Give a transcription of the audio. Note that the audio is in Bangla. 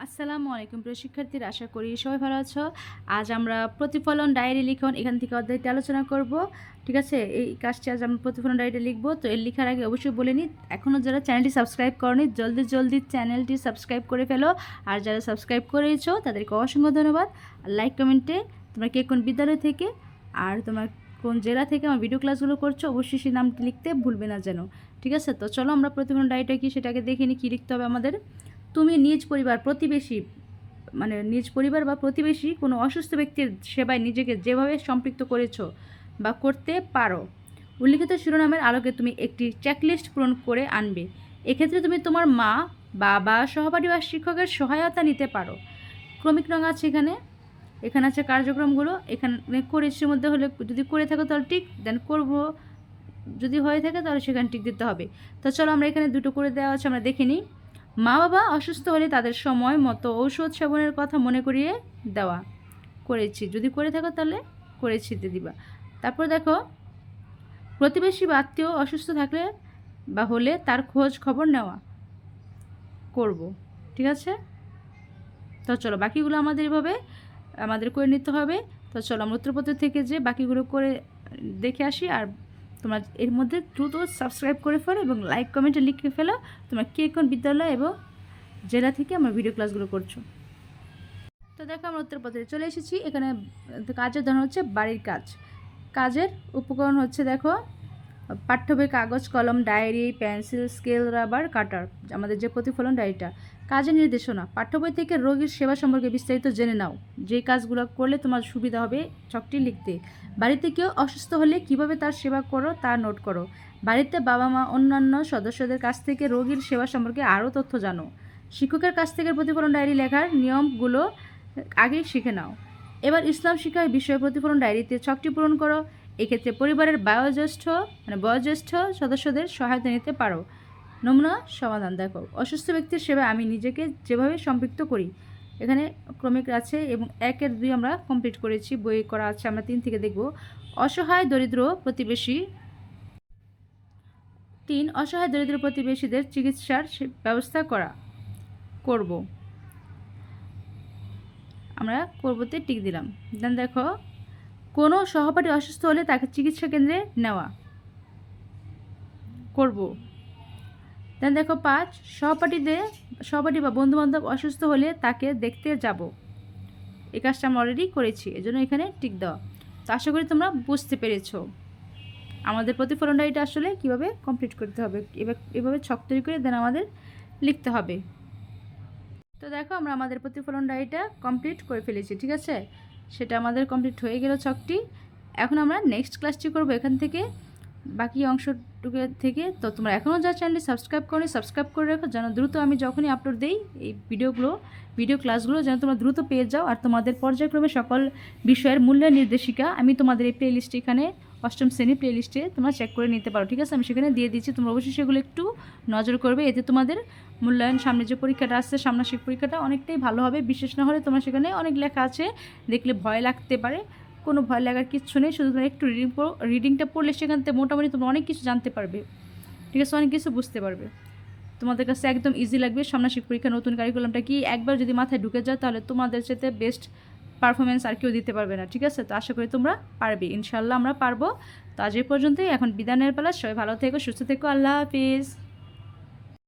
আসসালামু আলাইকুম প্রিয় শিক্ষার্থীরা, আশা করি সবাই ভালো আছো। আজ আমরা প্রতিফলন ডায়েরি লিখন এখান থেকে অধ্যায়টি আলোচনা করব। ঠিক আছে, এই কাজটি আজ আমরা প্রতিফলন ডায়েরিটা লিখবো। তো এর লেখার আগে অবশ্যই বলে নিই, এখনও যারা চ্যানেলটি সাবস্ক্রাইব করনি জলদি জলদি চ্যানেলটি সাবস্ক্রাইব করে ফেলো। আর যারা সাবস্ক্রাইব করেছো তাদেরকে অসংখ্য ধন্যবাদ। লাইক কমেন্টে তোমরা কে কোন বিদ্যালয় থেকে আর তোমার কোন জেলা থেকে আমার ভিডিও ক্লাসগুলো করছো অবশ্যই সেই নামটি লিখতে ভুলবে না যেন। ঠিক আছে, তো চলো আমরা প্রতিফলন ডায়েরিটা কি সেটাকে দেখে নিই। কী লিখতে হবে আমাদের? তুমি নিজ পরিবার প্রতিবেশী নিজ পরিবার বা প্রতিবেশী কোনো অসুস্থ ব্যক্তির সেবায় নিজেকে যেভাবে সম্পৃক্ত করেছো বা করতে পারো, উল্লিখিত শিরোনামের আলোকে তুমি একটি চেকলিস্ট পূরণ করে আনবে। এক্ষেত্রে তুমি তোমার মা, বাবা, সহপাঠী বা শিক্ষকের সহায়তা নিতে পারো। ক্রমিক রঙ আছে এখানে আছে কার্যক্রমগুলো। এখানে করেছির মধ্যে হলে যদি করে থাকো তাহলে টিক, দেন করব যদি হয়ে থাকে তাহলে সেখানে টিক দিতে হবে। তো চলো আমরা এখানে দুটো করে দেওয়া আছে, আমরা দেখে নিই। মা বাবা অসুস্থ হলে তাদের সময় মতো ঔষধ সেবনের কথা মনে করিয়ে দেওয়া, করেছি। যদি করে থাকো তাহলে করেছিতে দিবা। তারপর দেখো, প্রতিবেশী বা আত্মীয় অসুস্থ থাকলে বা হলে তার খোঁজ খবর নেওয়া, করব। ঠিক আছে, তো চলো বাকিগুলো আমাদের করে নিতে হবে। তো চলো আমরা উত্তরপত্র থেকে যে বাকিগুলো করে দেখে আসি। আর তোমরা এর মধ্যে দ্রুত সাবস্ক্রাইব করে ফেলো এবং লাইক কমেন্টে লিখে ফেলো তোমরা কে কোন বিদ্যালয় এবং জেলা থেকে আমার ভিডিও ক্লাসগুলো করছো। তো দেখো আমরা উত্তরপত্রে চলে এসেছি। এখানে কাজের ধরন হচ্ছে বাড়ির কাজ। কাজের উপকরণ হচ্ছে দেখো, পাঠ্য বই, কাগজ, কলম, ডায়েরি, পেন্সিল, স্কেল, রাবার, কাটার। আমাদের যে প্রতিফলন ডায়েরিটা। কাজের নির্দেশনা, পাঠ্য বই থেকে রোগীর সেবা সম্পর্কে বিস্তারিত জেনে নাও। যে কাজগুলো করলে তোমার সুবিধা হবে ছকটি লিখতে। বাড়িতে কেউ অসুস্থ হলে কিভাবে তার সেবা করো তা নোট করো। বাড়িতে বাবা মা অন্যান্য সদস্যদের কাছ থেকে রোগীর সেবা সম্পর্কে আরও তথ্য জানো। শিক্ষকের কাছ থেকে প্রতিফলন ডায়েরি লেখার নিয়মগুলো আগেই শিখে নাও। এবার ইসলাম শিক্ষার বিষয়ে প্রতিফলন ডায়েরিতে ছকটি পূরণ করো। এক্ষেত্রে পরিবারের বয়োজ্যেষ্ঠ সদস্যদের সহায়তা নিতে পারো। নমুনা সমাধান দেখো, অসুস্থ ব্যক্তির সেবায় আমি নিজেকে যেভাবে সম্পৃক্ত করি। এখানে ক্রমিক আছে এবং 1-2 আমরা কমপ্লিট করেছি, বই করা আছে, আমরা 3 থেকে দেখব। অসহায় দরিদ্র প্রতিবেশীদের চিকিৎসার ব্যবস্থা করব। আমরা করবতে টিক দিলাম। দেন দেখো, কোনো সহপাঠী অসুস্থ হলে তাকে চিকিৎসা কেন্দ্রে নেওয়া, করব। দেন দেখো 5, সহপাঠী বা বন্ধুবান্ধব অসুস্থ হলে তাকে দেখতে যাব। এই কাজটা আমরা অলরেডি করেছি, এজন্য এখানে টিক দেওয়া। তো আশা করি তোমরা বুঝতে পেরেছো আমাদের প্রতিফলন ডায়েরিটা আসলে কীভাবে কমপ্লিট করতে হবে। এভাবে ছক তৈরি করে দেন আমাদের লিখতে হবে। তো দেখো আমরা আমাদের প্রতিফলন ডায়েরিটা কমপ্লিট করে ফেলেছি। ঠিক আছে, সেটা আমাদের কমপ্লিট হয়ে গেল ছকটি। এখন আমরা নেক্সট ক্লাসটি করব এখান থেকে, বাকি অংশটুকু থেকে। তো তোমরা এখনও যা চ্যানেলটি সাবস্ক্রাইব করে রাখো, যেন দ্রুত আমি যখনই আপলোড দিই এই ভিডিও ক্লাসগুলো যেন তোমরা দ্রুত পেয়ে যাও। আর তোমাদের পর্যায়ক্রমে সকল বিষয়ের মূল্যায়ন নির্দেশিকা আমি তোমাদের এই প্লেলিস্টে, এখানে 8ম শ্রেণী প্লেলিস্টে তোমরা চেক করে নিতে পারো। ঠিক আছে, আমি সেখানে দিয়ে দিচ্ছি, তোমরা অবশ্যই সেগুলো একটু নজর করবে। এতে তোমাদের মূল্যায়ন, সামনে যে পরীক্ষাটা আসছে ষান্মাসিক পরীক্ষাটা অনেকটাই ভালো হবে। বিশেষ না হলে তোমরা সেখানে অনেক লেখা আছে, দেখলে ভয় লাগতে পারে। কোনো ভয় লাগার কিচ্ছু নেই, শুধু তোমরা একটু রিডিংটা পড়লে সেখান থেকে মোটামুটি তোমরা অনেক কিছু জানতে পারবে। ঠিক আছে, অনেক কিছু বুঝতে পারবে, তোমাদের কাছে একদম ইজি লাগবে। ষান্মাসিক পরীক্ষা নতুন কারিকুলামটা কি একবার যদি মাথায় ঢুকে যায় তাহলে তোমাদের সাথে বেস্ট পারফরমেন্স আর কেউ দিতে পারবে না। ঠিক আছে, তো আশা করি তোমরা পারবে, ইনশাল্লাহ আমরা পারবো। তো আজ এই পর্যন্তই, এখন বিদায় নেওয়ার পালা। সবাই ভালো থেকো, সুস্থ থেকো, আল্লাহ হাফিজ।